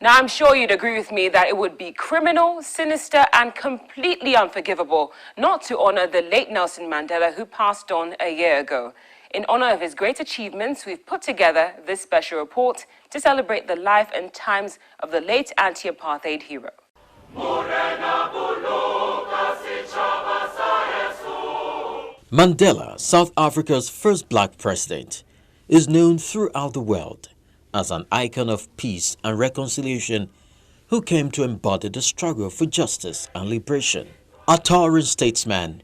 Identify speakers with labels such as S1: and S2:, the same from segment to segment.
S1: Now, I'm sure you'd agree with me that it would be criminal, sinister, and completely unforgivable not to honor the late Nelson Mandela, who passed on a year ago. In honor of his great achievements, we've put together this special report to celebrate the life and times of the late anti-apartheid hero.
S2: Mandela, South Africa's first black president, is known throughout the world as an icon of peace and reconciliation who came to embody the struggle for justice and liberation. A towering statesman,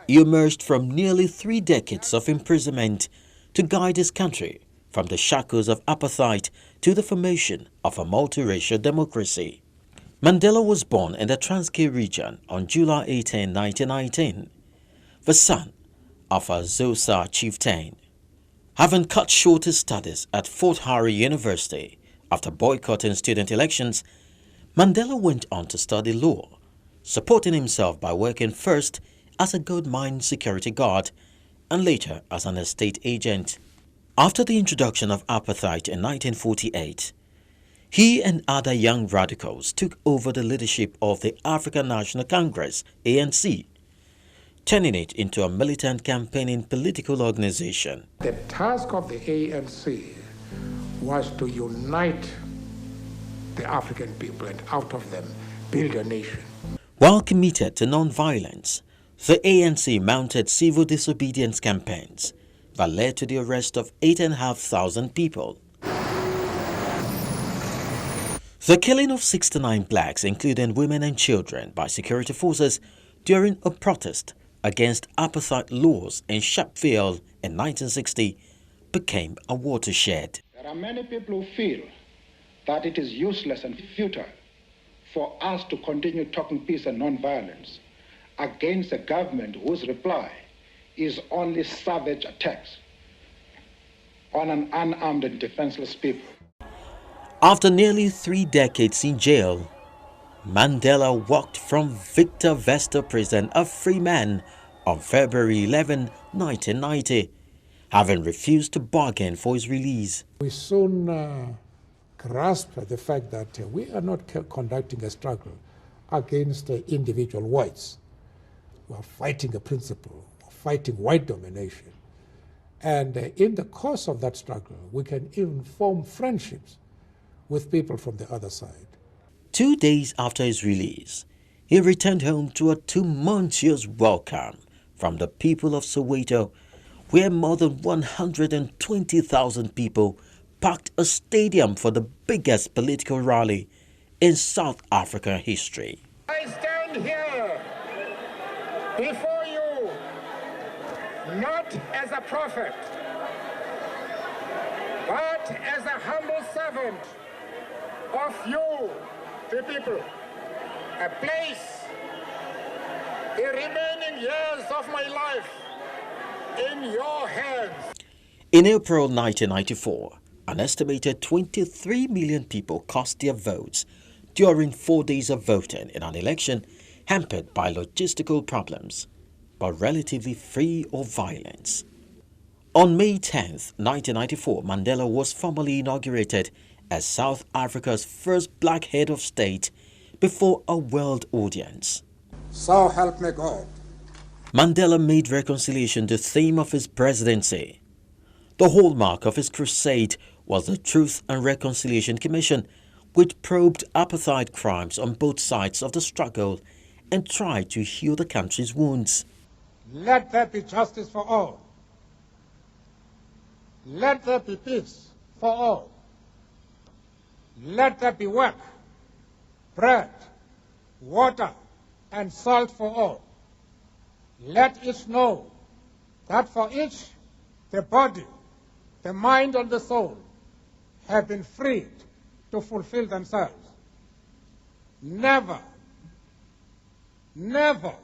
S2: he emerged from nearly 3 decades of imprisonment to guide his country from the shackles of apartheid to the formation of a multiracial democracy. Mandela was born in the Transkei region on July 18, 1919, the son of a Xhosa chieftain. Having cut short his studies at Fort Hare University after boycotting student elections, Mandela went on to study law, supporting himself by working first as a gold mine security guard and later as an estate agent. After the introduction of apartheid in 1948, he and other young radicals took over the leadership of the African National Congress, ANC, turning it into a militant campaigning political organization.
S3: The task of the ANC was to unite the African people and out of them build a nation.
S2: While committed to non-violence, the ANC mounted civil disobedience campaigns that led to the arrest of 8,500 people. The killing of 69 blacks, including women and children, by security forces during a protest against apartheid laws in Sharpeville in 1960 became a watershed.
S4: There are many people who feel that it is useless and futile for us to continue talking peace and non-violence against a government whose reply is only savage attacks on an unarmed and defenseless people.
S2: After nearly 3 decades in jail, Mandela walked from Victor Verster prison a free man on February 11, 1990, having refused to bargain for his release.
S3: We soon grasped the fact that we are not conducting a struggle against individual whites. We are fighting a principle, fighting white domination. And in the course of that struggle, we can even form friendships with people from the other side.
S2: 2 days after his release, he returned home to a tumultuous welcome from the people of Soweto, where more than 120,000 people packed a stadium for the biggest political rally in South African history.
S4: I stand here before you not as a prophet, but as a humble servant of you, the people. I place the remaining years of my life in your hands.
S2: In April 1994, an estimated 23 million people cast their votes during 4 days of voting in an election hampered by logistical problems, but relatively free of violence. On May 10, 1994, Mandela was formally inaugurated as South Africa's first black head of state before a world audience.
S4: So help me God.
S2: Mandela made reconciliation the theme of his presidency. The hallmark of his crusade was the Truth and Reconciliation Commission, which probed apartheid crimes on both sides of the struggle and tried to heal the country's wounds.
S4: Let there be justice for all. Let there be peace for all. Let there be work, bread, water, and salt for all. Let each know that for each, the body, the mind, and the soul have been freed to fulfill themselves. Never, never,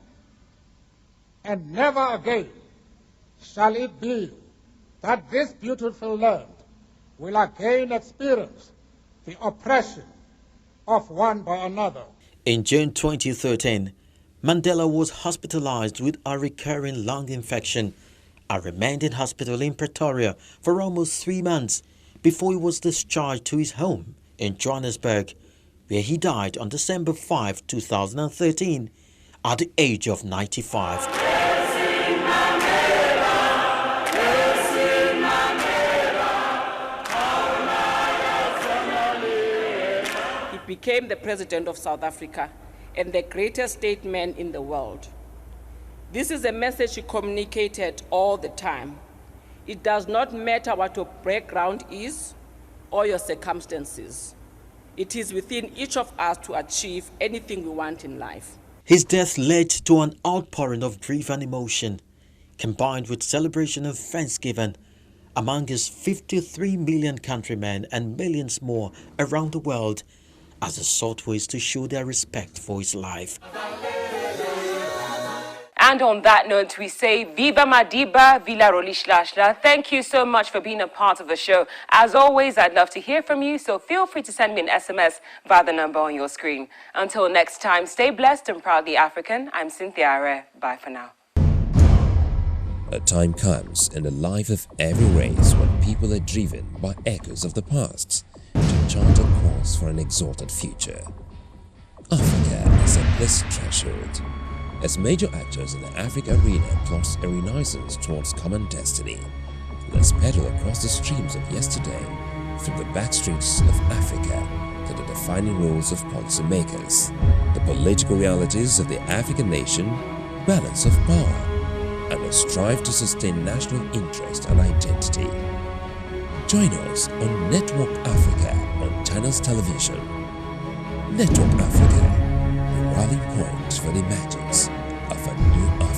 S4: and never again shall it be that this beautiful land will again experience the oppression of one by another.
S2: In June 2013, Mandela was hospitalized with a recurring lung infection and remained in hospital in Pretoria for almost 3 months before he was discharged to his home in Johannesburg where he died on December 5, 2013, at the age of 95.
S5: He became the President of South Africa and the greatest statesman in the world. This is a message he communicated all the time. It does not matter what your background is or your circumstances. It is within each of us to achieve anything we want in life.
S2: His death led to an outpouring of grief and emotion, combined with celebration and thanksgiving among his 53 million countrymen and millions more around the world, as they sought ways to show their respect for his life.
S1: And on that note, we say Viva Madiba, Vila Rolishlasla. Thank you so much for being a part of the show. As always, I'd love to hear from you, so feel free to send me an SMS via the number on your screen. Until next time, stay blessed and proudly African. I'm Cynthia Are. Bye for now.
S6: A time comes in the life of every race when people are driven by echoes of the past to chart a course for an exalted future. Africa is a place treasured, as major actors in the Africa arena plots a renaissance towards common destiny. Let's pedal across the streams of yesterday, through the backstreets of Africa, to the defining roles of policymakers, the political realities of the African nation, balance of power, and the strive to sustain national interest and identity. Join us on Network Africa on Channels Television. Network Africa, the rallying point for the emergence of a new Africa.